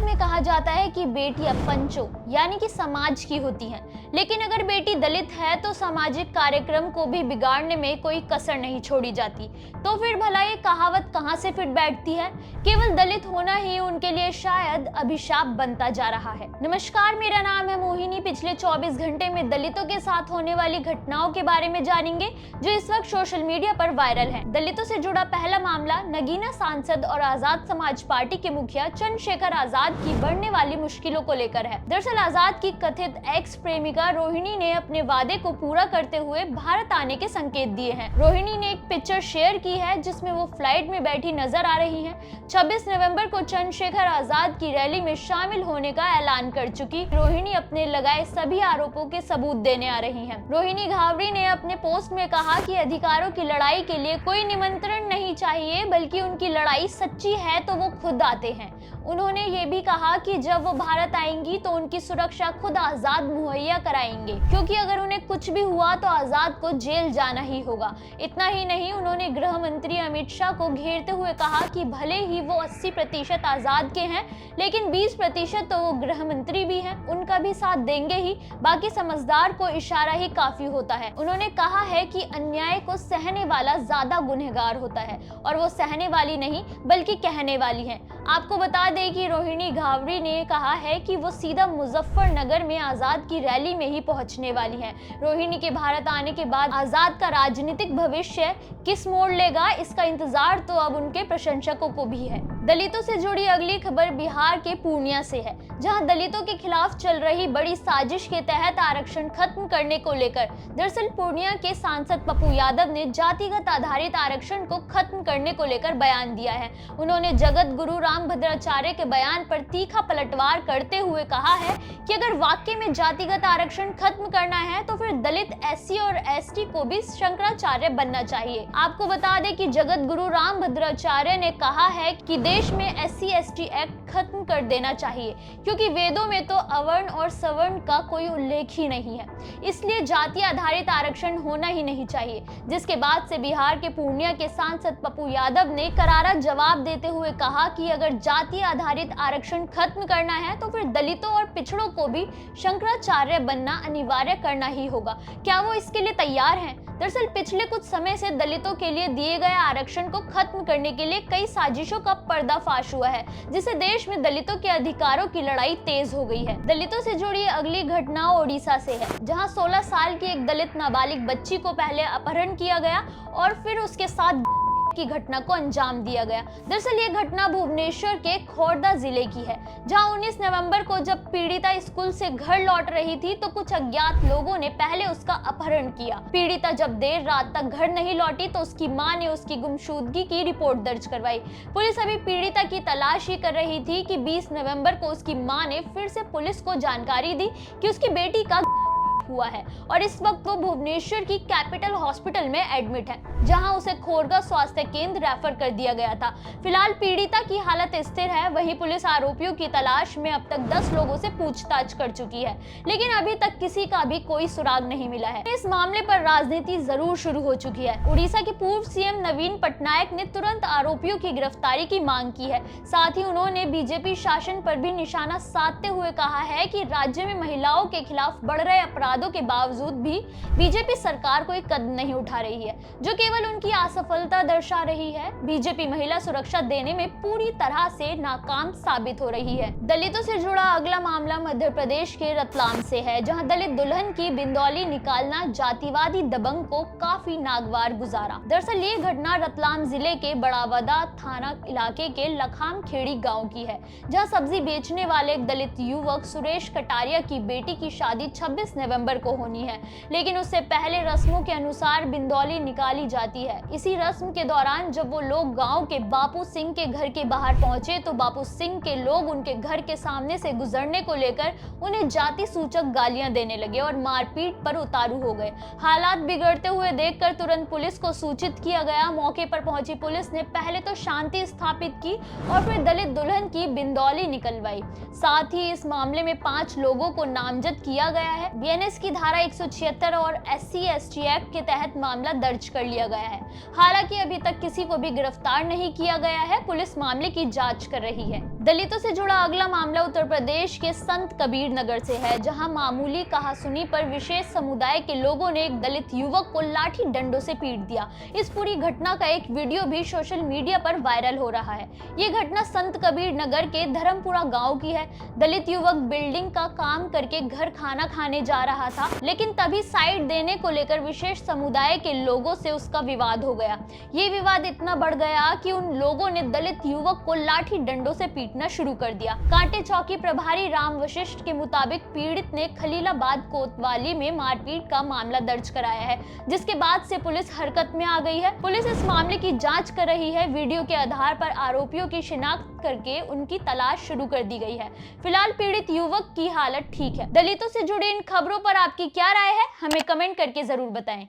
में कहा जाता है कि बेटियां पंचों यानी कि समाज की होती हैं, लेकिन अगर बेटी दलित है तो सामाजिक कार्यक्रम को भी बिगाड़ने में कोई कसर नहीं छोड़ी जाती। तो फिर भला ये कहावत कहां से फिट बैठती है? केवल दलित होना ही उनके लिए शायद अभिशाप बनता जा रहा है। नमस्कार, मेरा नाम है मोहिनी। पिछले 24 घंटे में दलितों के साथ होने वाली घटनाओं के बारे में जानेंगे जो इस वक्त सोशल मीडिया पर वायरल है। दलितों से जुड़ा पहला मामला नगीना सांसद और आजाद समाज पार्टी के मुखिया चंद्रशेखर आजाद की बढ़ने वाली मुश्किलों को लेकर है। दरअसल आजाद की कथित एक्स प्रेमिका रोहिणी ने अपने वादे को पूरा करते हुए भारत आने के संकेत दिए हैं। रोहिणी ने एक पिक्चर शेयर की है जिसमें वो फ्लाइट में बैठी नजर आ रही हैं। 26 नवंबर को चंद्रशेखर आजाद की रैली में शामिल होने का ऐलान कर चुकी रोहिणी अपने लगाए सभी आरोपों के सबूत देने आ रही हैं। रोहिणी घावरी ने अपने पोस्ट में कहा कि अधिकारों की लड़ाई के लिए कोई निमंत्रण नहीं चाहिए, बल्कि उनकी लड़ाई सच्ची है तो वो खुद आते हैं। उन्होंने ये भी कहा कि जब वो भारत आएंगी तो उनकी सुरक्षा खुद आजाद मुहैया कराएंगे, क्योंकि अगर उन्हें कुछ भी हुआ तो आजाद को जेल जाना ही होगा। इतना ही नहीं, उन्होंने गृह मंत्री अमित शाह को घेरते हुए कहा कि भले ही वो 80% आजाद के हैं, लेकिन 20% तो वो गृह मंत्री भी हैं, उनका भी साथ देंगे ही, बाकी समझदार को इशारा ही काफी होता है। उन्होंने कहा है कि अन्याय को सहने वाला ज्यादा गुनहगार होता है और वो सहने वाली नहीं बल्कि कहने वाली है। आपको बता दें कि रोहिणी घावरी ने कहा है कि वो सीधा मुजफ्फरनगर में आजाद की रैली में ही पहुंचने वाली हैं। रोहिणी के भारत आने के बाद आजाद का राजनीतिक भविष्य किस मोड़ लेगा, इसका इंतजार तो अब उनके प्रशंसकों को भी है। दलितों से जुड़ी अगली खबर बिहार के पूर्णिया से है, जहां दलितों के खिलाफ चल रही बड़ी साजिश के तहत आरक्षण खत्म करने को लेकर दरअसल पूर्णिया के सांसद पप्पू यादव ने जातिगत आधारित आरक्षण को खत्म करने को लेकर बयान दिया है। उन्होंने जगत गुरु रामभद्राचार्य के बयान पर तीखा पलटवार करते हुए कहा है कि अगर वाकई में जातिगत आरक्षण खत्म करना है तो फिर दलित, एससी और एसटी को भी शंकराचार्य बनना चाहिए। आपको बता दें कि जगत गुरु रामभद्राचार्य ने कहा है कि देश में एससी एसटी एक्ट खत्म कर देना चाहिए, क्योंकि वेदों में तो अवर्ण और सवर्ण का कोई उल्लेख ही नहीं है, इसलिए जाति आधारित आरक्षण होना ही नहीं चाहिए। जिसके बाद से बिहार के पूर्णिया के सांसद पप्पू यादव ने करारा जवाब देते हुए कहा कि अगर जाति आधारित आरक्षण खत्म करना है तो फिर दलितों और पिछड़ों को भी शंकराचार्य बनना अनिवार्य करना ही होगा। क्या वो इसके लिए तैयार हैं? दरअसल पिछले कुछ समय से दलितों के लिए दिए गए आरक्षण को खत्म करने के लिए कई साजिशों का पर्दाफाश हुआ है, जिससे देश में दलितों के अधिकारों की लड़ाई तेज हो गई है। दलितों से जुड़ी अगली घटना ओडिशा से है, जहां 16 साल की एक दलित नाबालिग बच्ची को पहले अपहरण किया गया और फिर उसके साथ की घटना को अंजाम दिया गया। दरअसल ये घटना भुवनेश्वर के खोर्दा जिले की है, जहां 19 नवंबर को जब पीड़िता स्कूल से घर लौट रही थी तो कुछ अज्ञात लोगों ने पहले उसका अपहरण किया। पीड़िता जब देर रात तक घर नहीं लौटी तो उसकी मां ने उसकी गुमशुदगी की रिपोर्ट दर्ज करवाई। पुलिस अभी पीड़िता की तलाश ही कर रही थी कि 20 नवंबर को उसकी मां ने फिर से पुलिस को जानकारी दी कि उसकी बेटी का हुआ है और इस वक्त वो भुवनेश्वर की कैपिटल हॉस्पिटल में एडमिट है, जहां उसे खोरगा स्वास्थ्य केंद्र रेफर कर दिया गया था। फिलहाल पीड़िता की हालत स्थिर है। वहीं पुलिस आरोपियों की तलाश में अब तक 10 लोगों से पूछताछ कर चुकी है, लेकिन अभी तक किसी का भी कोई सुराग नहीं मिला है। इस मामले पर राजनीति जरूर शुरू हो चुकी है। उड़ीसा के पूर्व सीएम नवीन पटनायक ने तुरंत आरोपियों की गिरफ्तारी की मांग की है। साथ ही उन्होंने बीजेपी शासन पर भी निशाना साधते हुए कहा है कि राज्य में महिलाओं के खिलाफ बढ़ रहे अपराधों के बावजूद भी बीजेपी सरकार कोई कदम नहीं उठा रही है, जो केवल उनकी असफलता दर्शा रही है। बीजेपी महिला सुरक्षा देने में पूरी तरह से नाकाम साबित हो रही है। दलितों से जुड़ा अगला मामला मध्य प्रदेश के रतलाम से है, जहां दलित दुल्हन की बिंदौली निकालना जातिवादी दबंग को काफी नागवार गुजारा। दरअसल ये घटना रतलाम जिले के बड़ावदा थाना इलाके के लखाम खेड़ी गाँव की है, जहाँ सब्जी बेचने वाले एक दलित युवक सुरेश कटारिया की बेटी की शादी 26 नवंबर को होनी है, लेकिन उससे पहले रस्मों के अनुसार बिंदौली निकाली जाती है। इसी रस्म के दौरान जब वो लोग गांव के बापू सिंह के घर के बाहर पहुंचे तो बापू सिंह के लोग उनके घर के सामने से गुजरने को लेकर उन्हें जाति सूचक गालियां देने लगे और मारपीट पर उतारू हो गए। हालात बिगड़ते हुए देखकर तुरंत पुलिस को सूचित किया गया। मौके पर पहुंची पुलिस ने पहले तो शांति स्थापित की और फिर दलित दुल्हन की बिंदौली निकलवाई। साथ ही इस मामले में 5 लोगों को नामजद किया गया है। बीएनएस की धारा 176 और SC/ST एक्ट के तहत मामला दर्ज कर लिया गया है। हालांकि अभी तक किसी को भी गिरफ्तार नहीं किया गया है। पुलिस मामले की जांच कर रही है। दलितों से जुड़ा अगला मामला उत्तर प्रदेश के संत कबीर नगर से है, जहां मामूली कहासुनी पर विशेष समुदाय के लोगों ने एक दलित युवक को लाठी डंडों से पीट दिया। इस पूरी घटना का एक वीडियो भी सोशल मीडिया पर वायरल हो रहा है। ये घटना संत कबीर नगर के धर्मपुरा गांव की है। दलित युवक बिल्डिंग का काम करके घर खाना खाने जा रहा था, लेकिन तभी साइड देने को लेकर विशेष समुदाय के लोगों से उसका विवाद हो गया। ये विवाद इतना बढ़ गया कि उन लोगों ने दलित युवक को लाठी डंडों से पीटना शुरू कर दिया। कांटे चौकी प्रभारी राम वशिष्ठ के मुताबिक पीड़ित ने खलीलाबाद कोतवाली में मारपीट का मामला दर्ज कराया है, जिसके बाद से पुलिस हरकत में आ गई है। पुलिस इस मामले की जांच कर रही है। वीडियो के आधार पर आरोपियों की शिनाख्त करके उनकी तलाश शुरू कर दी गई है। फिलहाल पीड़ित युवक की हालत ठीक है। दलितों से जुड़ी इन खबरों पर आपकी क्या राय है, हमें कमेंट करके जरूर बताएं।